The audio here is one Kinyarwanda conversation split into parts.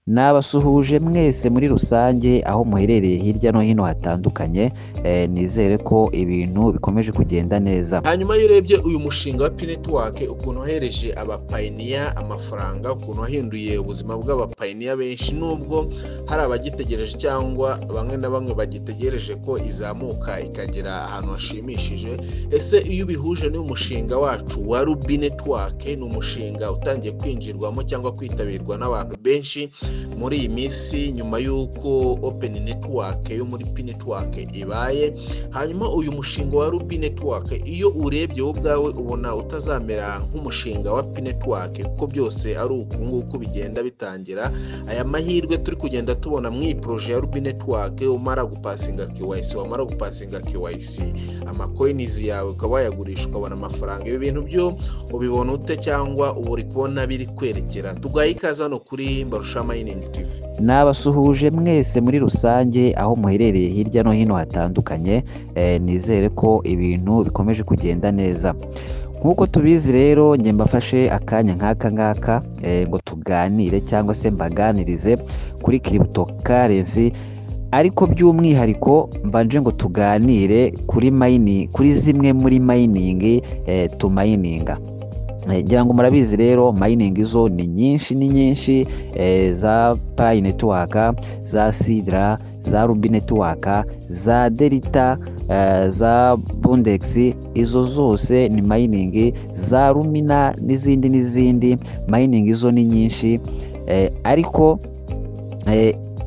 Nabasuhuje mwese muri rusange aho muherereye hirya no hino hatandukanye, nizere ko ibintu bikomeje kugenda neza. Hanyuma iyo urebye uyu mushinga wa P-Network ukuntu wahereje abapayiniya amafaranga, ukuntu wahinduye ubuzima bw'abapayiniya benshi, nubwo hari abagitegereje cyangwa bamwe na bamwe bagitegereje ko izamuka ikagera ahantu hashimishije. Ese iyo ubihuje n'uyu mushinga wacu wa Ruby Network, ni umushinga utangiye kwinjirwamo cyangwa kwitabirwa n'abantu benshi muri iyi minsi nyuma y'uko Open Network yo muri P-Network ibaye. Hanyuma uyu mushinga wa Ruby Network iyo urebye wowe ubwawe ubona utazamera nk'umushinga wa P-Network, kuko byose ari uku bigenda bitangira. Aya mahirwe turi kugenda tubona mu projet ya Ruby Network, umara gupasinga KYC, wamara gupasinga KYC amacoins yawe ukaba wayagurisha ukabona amafaranga. Ibi bintu byo ubibona ute cyangwa uri kubona biri kwerekera? Tugaye ikaze hano kuri Mbarusha Mining TV. Nabasuhuje mwese muri rusange aho muherereye hirya no hino hatandukanye, nizere ko ibintu bikomeje kugenda neza. Nk'uko tubizi rero, njye mbafashe akanya nk'aka ngaka ngo tuganire cyangwa se mbaganirize kuri cryptocurrency, ariko by'umwihariko mbanje ngo tuganire kuri zimwe muri mining to mininga. Ngira ngo murabizi rero, mining izo ni nyinshi, za P-Network, za Sidra, za Ruby Network, za Delta, za Bundex, izo zose ni mining, za Lumina n'izindi mining izo ni nyinshi. Ariko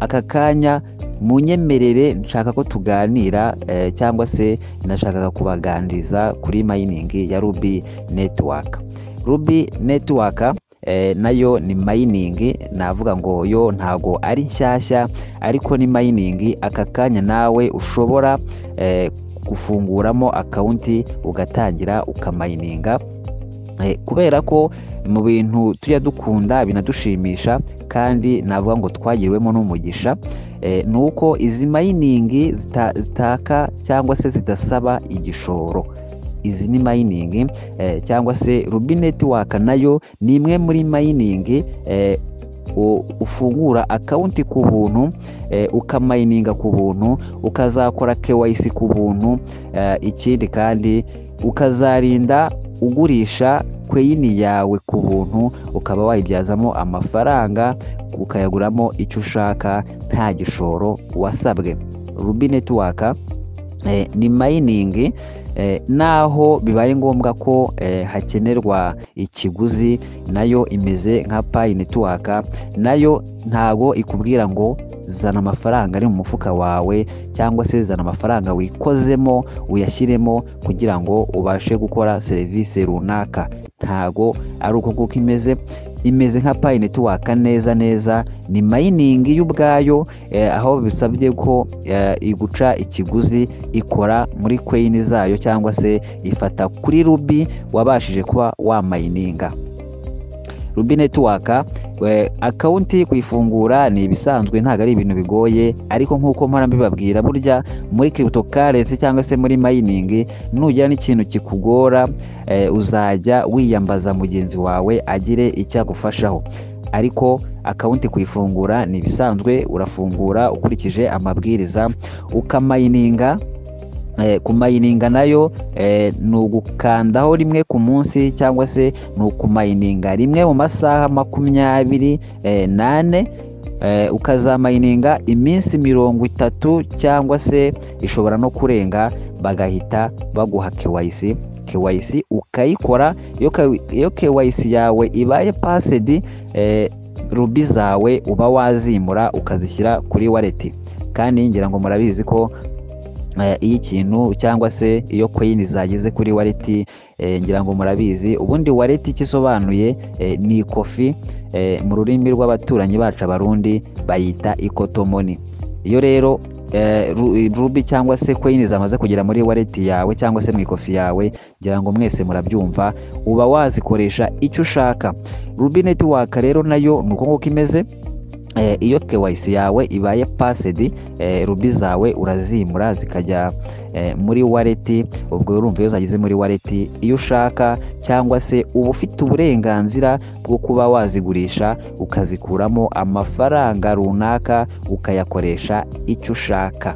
aka kanya munyemerere nshaka ko tuganira cyangwa se nashakaga kubaganiriza kuri mining ya Ruby Network. Ruby Network nayo ni mining, navuga ngo yo ntago ari nshyashya, ariko ni mining aka kanya nawe ushobora gufunguramo account ugatangira ukamininga, kubera ko mu bintu tujya dukunda binadushimisha kandi navuga ngo twagiriwemo n'umugisha, nuko izi mining zitaka cyangwa se zidasaba igishoro. Izi ni mining cyangwa se Ruby Network nayo ni imwe muri mining ufungura account ku buntu, ukamininga ku buntu, ukazakora KYC ku buntu, ikindi kandi ukazarinda ugurisha coin yawe ku buntu, ukaba wayibyazamo amafaranga ukayaguramo icyo ushaka nta gishoro wasabwe. Ruby Network ni mining naho bibaye ngombwa ko hakenerwa ikiguzi, nayo imeze nka P-Network, nayo ntago ikubwira ngo zana amafaranga ari mu mufuka wawe cyangwa se zana amafaranga wikozemo uyashyiremo kugira ngo ubashe gukora serivisi runaka. Ntago ari uko imeze nka P-Network neza. Ni mining y'ubwayo, aho bisabye ko iguca ikiguzi, ikora muri coin zayo cyangwa se ifata kuri Ruby wabashije kuba wamininga. Ruby Network account kuyifungura ni ibisanzwe, ntago ari ibintu bigoye, ariko nk'uko mpora mbibabwira, burya muri cryptocurrency cyangwa se muri mining nugira n'ikintu kikugora, uzajya wiyambaza mugenzi wawe agire icyo agufashaho. Ariko account kuyifungura ni ibisanzwe, urafungura ukurikije amabwiriza ukamininga. Kumininga nayo ni ugukandaho rimwe ku munsi cyangwa se ni ukumininga rimwe mu masaha 24, ukazamininga iminsi 30 cyangwa se ishobora no kurenga, bagahita baguha KYC ukayikora. Iyo KYC yawe ibaye passed, Ruby zawe uba wazimura ukazishyira kuri wallet. Kandi ngira ngo murabizi ko iyo ikintu cyangwa se iyo coin zageze kuri wallet, ngira ngo murabizi ubundi wallet ikisobanuye ni ikofi, mu rurimi rw'abaturanyi bacu Abarundi bayita ikotomoni. Iyo rero Ruby cyangwa se coin zamaze kugera muri wallet yawe cyangwa se mu ikofi yawe, ngira ngo mwese murabyumva, uba wazikoresha icyo ushaka. Ruby Network rero nayo nuko nguko imeze. iyo KYC yawe ibaye passed, rubi zawe urazimura zikajya muri wallet. Ubwo urumva iyo zageze muri wallet, iyo ushaka cyangwa se uba ufite uburenganzira bwo kuba wazigurisha ukazikuramo amafaranga runaka ukayakoresha icyo ushaka.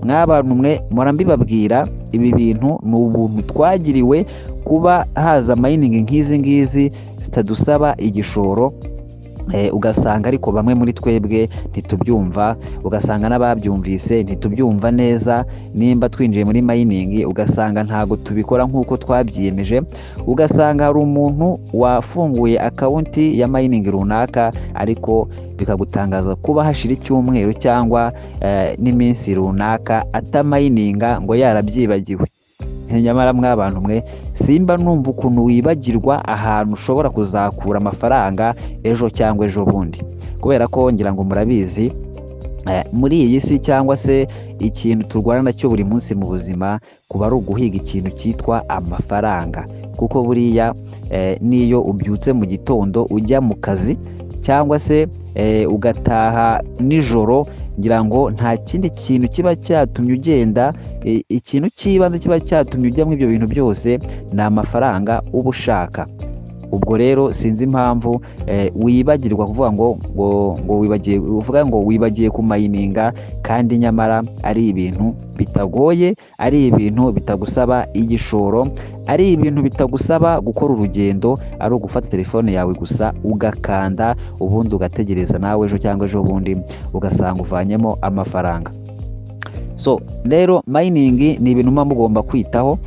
Mw'abantu mwe mpora mbibabwira, ibi bintu ni ubuntu twagiriwe, kuba haza mining nk'izi ngizi zitadusaba igishoro. Ugasanga ariko bamwe muri twebwe ntitubyumva, ugasanga n'ababyumvise ntitubyumva neza. Nimba twinjiye muri mining ugasanga ntago tubikora nk'uko twabyiyemeje, ugasanga hari umuntu wafunguye akawunti ya mining runaka, ariko bikagutangaza kuba hashira icyumweru cyangwa n'iminsi runaka atamayininga ngo yarabyibagiwe. Nyamara mw'abantu mwe, simba numva ukuntu wibagirwa ahantu ushobora kuzakura amafaranga ejo cyangwa ejo bundi, kubera ko ngira ngo murabizi, muri iyi si cyangwa se ikintu turwana nacyo buri munsi mu buzima kuba ari uguhiga ikintu cyitwa amafaranga. Kuko buriya niyo ubyutse mu gitondo ujya mu kazi cyangwa se ugataha nijoro, ngira ngo nta kindi kintu kiba cyatumye ugenda. Ikintu cy'ibanze kiba cyatumye ujya mu ibyo bintu byose ni amafaranga uba ushaka. Ubwo rero sinzi impamvu wibagirwa kuvuga ngo wibagiye, uvuga ngo wibagiye kumayininga, kandi nyamara ari ibintu bitagoye, ari ibintu bitagusaba igishoro, ari ibintu bitagusaba gukora urugendo, ari ugufata telefone yawe gusa ugakanda, ubundi ugategereza nawe ejo cyangwa ejo bundi ugasanga uvanyemo amafaranga. So rero mining ni ibintu muba mugomba kwitaho,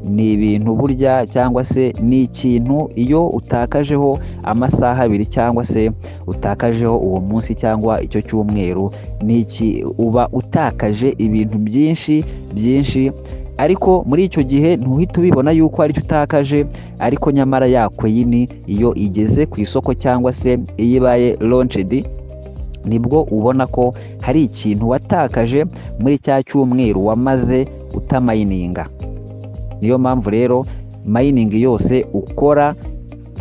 ni ibintu burya cyangwa se ni ikintu iyo utakajeho amasaha 2 cyangwa se utakajeho uwo munsi cyangwa icyo cyumweru, uba utakaje ibintu byinshi. Ariko muri icyo gihe ntuhita ubibona yuko ari cyo utakaje, ariko nyamara ya coin iyo igeze ku isoko cyangwa se iyo ibaye launched, nibwo ubona ko hari ikintu watakaje muri cya cyumweru wamaze utamayininga. Niyo mpamvu rero mining yose ukora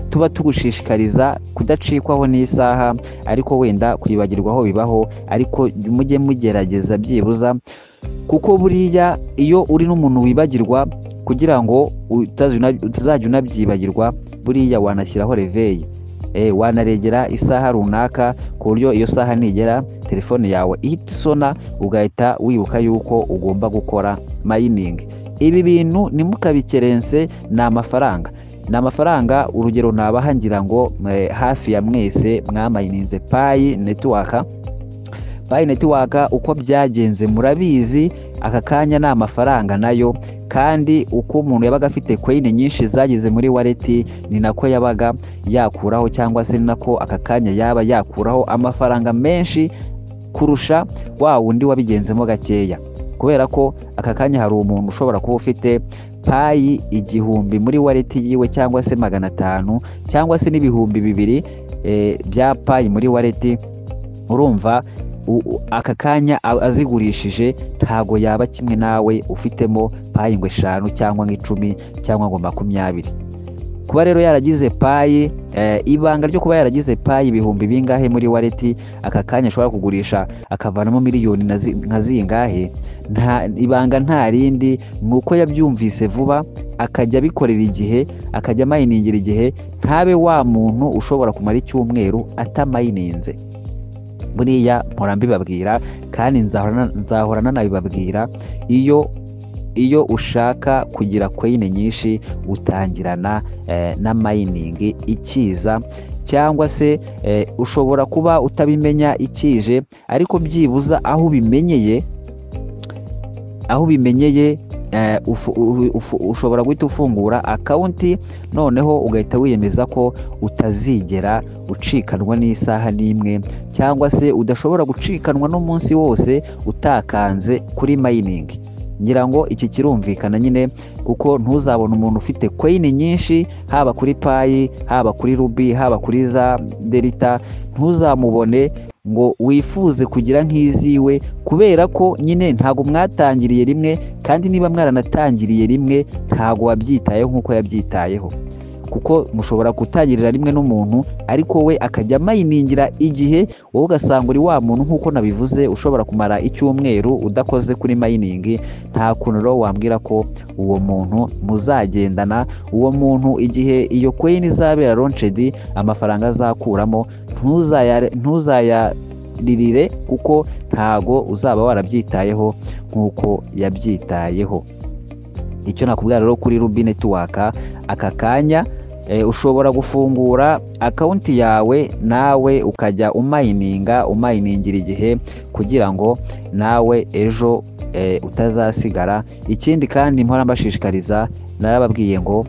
tuba tugushishikariza kudacikwaho n'isaha, ariko wenda kwibagirwaho bibaho, ariko mujye mugerageza byibuza, kuko buriya iyo uri n'umuntu wibagirwa, kugira ngo utazajya unabyibagirwa, buriya wanashyiraho reveil. Wanaregera isaha runaka ku buryo iyo saha nigera telefone yawe ihita isona, ugahita wibuka yuko ugomba gukora mining. Ibi bintu nimukabikerense, ni amafaranga. Urugero nabaha, ngira ngo hafi ya mwese mwamayininze Pi network. Uko byagenze murabizi, aka kanya ni amafaranga nayo, kandi uko umuntu yabaga afite coin nyinshi zageze muri wallet, ni nako yabaga yakuraho, cyangwa se ni nako aka kanya yaba yakuraho amafaranga menshi kurusha wa wundi wabigenzemo gakeya. Kubera ko aka kanya hari umuntu ushobora kuba ufite Pi 1000 muri wallet yiwe, cyangwa se 500, cyangwa se n'ibihumbi 2 bya Pi muri wallet. Urumva aka kanya azigurishije ntago yaba kimwe nawe ufitemo Pi 5 cyangwa 10 cyangwa 20. Kuba rero yaragize Pi, ibanga ryo kuba yaragize Pi ibihumbi bingahe muri wallet, aka kanya ashobora kugurisha akavanamo miliyoni nka zingahe, ibanga nta rindi, nuko yabyumvise vuba, akajya bikorera igihe, akajya mayiningira igihe, ntabe wa muntu ushobora kumara icyumweru atamayininze. Buriya mpora mbibabwira, kandi nzahora nanabibabwira, iyo ushaka kugira coin nyinshi utangirana na mining ikiza, cyangwa se ushobora kuba utabimenya ikije, ariko byibuza aho ubimenyeye ushobora guhita ufungura akawunti, noneho ugahita wiyemeza ko utazigera ucikanwa n'isaha n'imwe, cyangwa se udashobora gucikanwa n'umunsi wose utakanze kuri mining. Ngira ngo iki kirumvikana nyine, kuko ntuzabona umuntu ufite coin nyinshi, haba kuri Pi, haba kuri Ruby, haba kuri za Delta, ntuzamubone ngo wifuze kugira nk'iziwe, kubera ko nyine ntago mwatangiriye rimwe, kandi niba mwaranatangiriye rimwe ntago wabyitayeho nk'uko yabyitayeho. kuko mushobora gutangirira rimwe n'umuntu ariko we akajya mayiningira igihe wowe ugasanga uri wa muntu nk'uko nabivuze ushobora kumara icyumweru udakoze kuri mayiningi. Nta kuntu rero wambwira ko uwo muntu muzagendana, uwo muntu igihe iyo coin izabera launched amafaranga azakuramo ntuzayaririre kuko ntago uzaba warabyitayeho nk'uko yabyitayeho. Icyo nakubwira rero kuri Ruby Network aka kanya ushobora gufungura akawunti yawe nawe ukajya umayiningira igihe kugira ngo nawe ejo utazasigara. Ikindi kandi mpora mbashishikariza, narababwiye ngo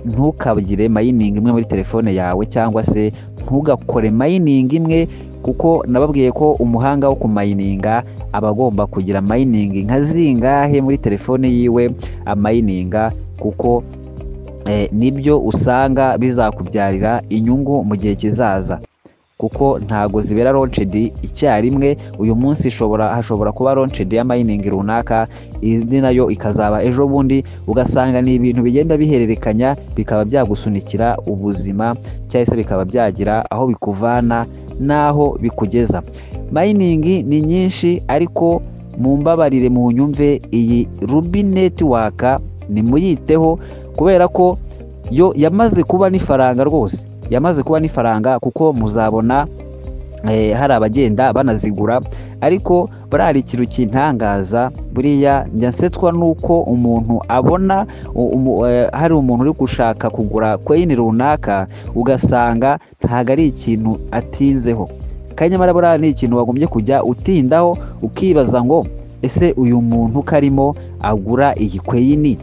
ntukagire mayiningi imwe muri telefone yawe cyangwa se ntugakore mayiningi imwe, kuko nababwiye ko umuhanga wo kumayininga aba agomba kugira mayiningi nka zingahe muri telefone yiwe amayininga, kuko nibyo usanga bizakubyarira inyungu mu gihe kizaza, kuko ntago zibera launched icyarimwe. Uyu munsi hashobora kuba launched ya mayiningi runaka, indi nayo ikazaba ejo bundi, ugasanga ni ibintu bigenda bihererekanya bikaba byagusunikira ubuzima cyangwa se bikaba byagira aho bikuvana naho bikugeza. Mayiningi ni nyinshi ariko mumbabarire mu nyumve, iyi Ruby Network ni muyiteho kubera ko yo yamaze kuba n'ifaranga rwose, yamaze kuba n'ifaranga, kuko muzabona hari abagenda banazigura. Ariko buriya ikintu kintangaza, buriya njya nsetswa nuko umuntu abona hari umuntu uri gushaka kugura coin runaka ugasanga ntago ari ikintu atinzeho, kanyamara buriya ni ikintu wagombye kujya utindaho ukibaza ngo ese uyu muntu karimo agura iyi coin,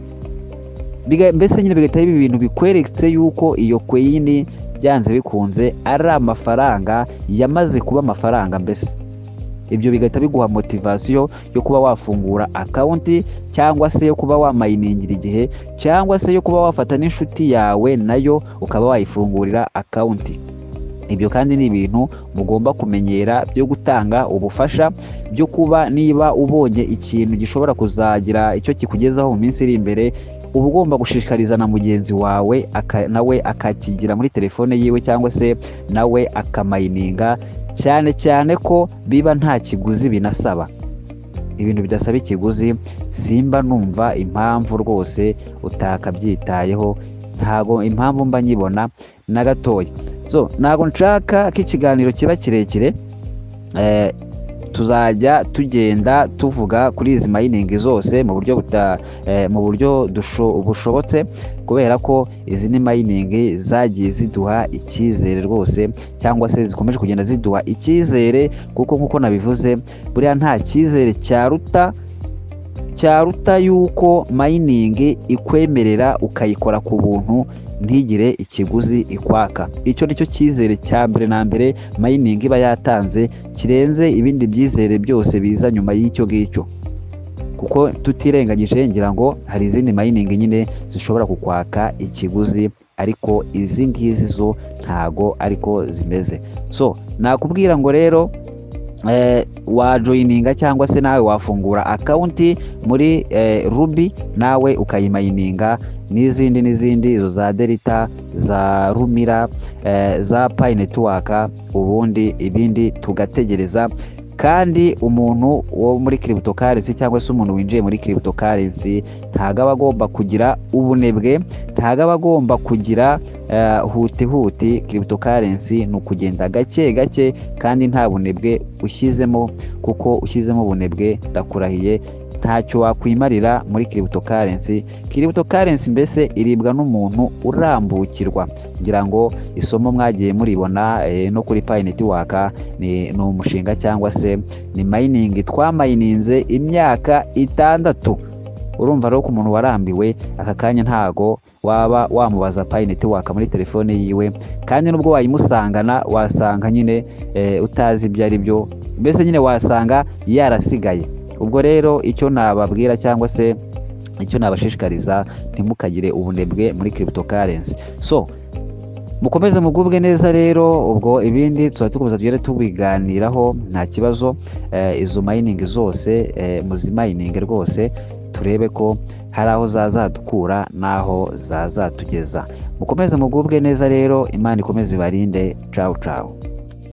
mbese nyine bigahita biba ibintu bikweretse yuko iyo coin byanze bikunze ari amafaranga yamaze kuba amafaranga. Mbese ibyo bigahita biguha motivation yo kuba wafungura akawunti, cyangwa se yo kuba wamayiningira igihe, cyangwa se yo kuba wafata n'inshuti yawe nayo ukaba wayifungurira akawunti. Ibyo kandi ni ibintu mugomba kumenyera byo gutanga ubufasha, byo kuba niba ubonye ikintu gishobora kuzagira icyo kikugezaho mu minsi iri imbere, uba ugomba gushishikariza na mugenzi wawe nawe akakigira muri telefone yiwe, cyangwa se nawe akamayininga, cyane cyane ko biba nta kiguzi binasaba. Ibintu bidasaba ikiguzi simba numva impamvu rwose utakabyitayeho, ntago impamvu mba nyibona na gatoya. So ntago nshaka ko ikiganiro kiba kirekire, tuzajya tugenda tuvuga kuri izi mayiningi zose mu buryo bushobotse, kubera ko izi ni mayiningi zagiye ziduha icyizere rwose, cyangwa se zikomeje kugenda ziduha icyizere, kuko nk'uko nabivuze buriya nta cyizere cyaruta yuko mayiningi ikwemerera ukayikora ku buntu ntigire ikiguzi ikwaka. Icyo nicyo cyizere cya mbere na mbere mayiningi iba yatanze, kirenze ibindi byizere byose biza nyuma y'icyo ngicyo, kuko tutirengagije ngira ngo hari izindi mayiningi nyine zishobora kukwaka ikiguzi, ariko izi ngizi zo ntago ariko zimeze. So nakubwira ngo rero wajoyininga cyangwa se nawe wafungura akawunti muri Ruby nawe ukayimayininga, n'izindi izo za Delta, za Rumira, za Pi Network, ubundi ibindi tugategereza. Kandi umuntu wo muri cryptocurrency cyangwa se umuntu winjiye muri cryptocurrency ntago aba agomba kugira ubunebwe, ntago aba agomba kugira huti. Cryptocurrency ni ukugenda gake gake kandi nta bunebwe ushyizemo, kuko ushyizemo ubunebwe ndakurahiye ntacyo wakwimarira muri cryptocurrency. Cryptocurrency mbese iribwa n'umuntu urambukirwa. Ngira ngo isomo mwagiye muribona no kuri Pi Network, ni umushinga cyangwa se ni mining twamayininze imyaka 6. Urumva rero ko umuntu warambiwe aka kanya ntago waba wamubaza Pi Network muri telefone yiwe, kandi nubwo wayimusangana wasanga nyine utazi ibyo ari byo, mbese nyine wasanga yarasigaye. Ubwo rero icyo nababwira cyangwa se icyo nabashishikariza, ntimukagire ubunebwe muri cryptocurrency. So mukomeze mugubwe neza rero, ubwo ibindi tuzakomeza tugere tubiganiraho nta kibazo. Izo mining zose muzimayininge rwose, turebe ko hari aho zazadukura naho zazatugeza. mukomeze mugubwe neza rero, Imana ikomeze ibarinde. Ciao ciao.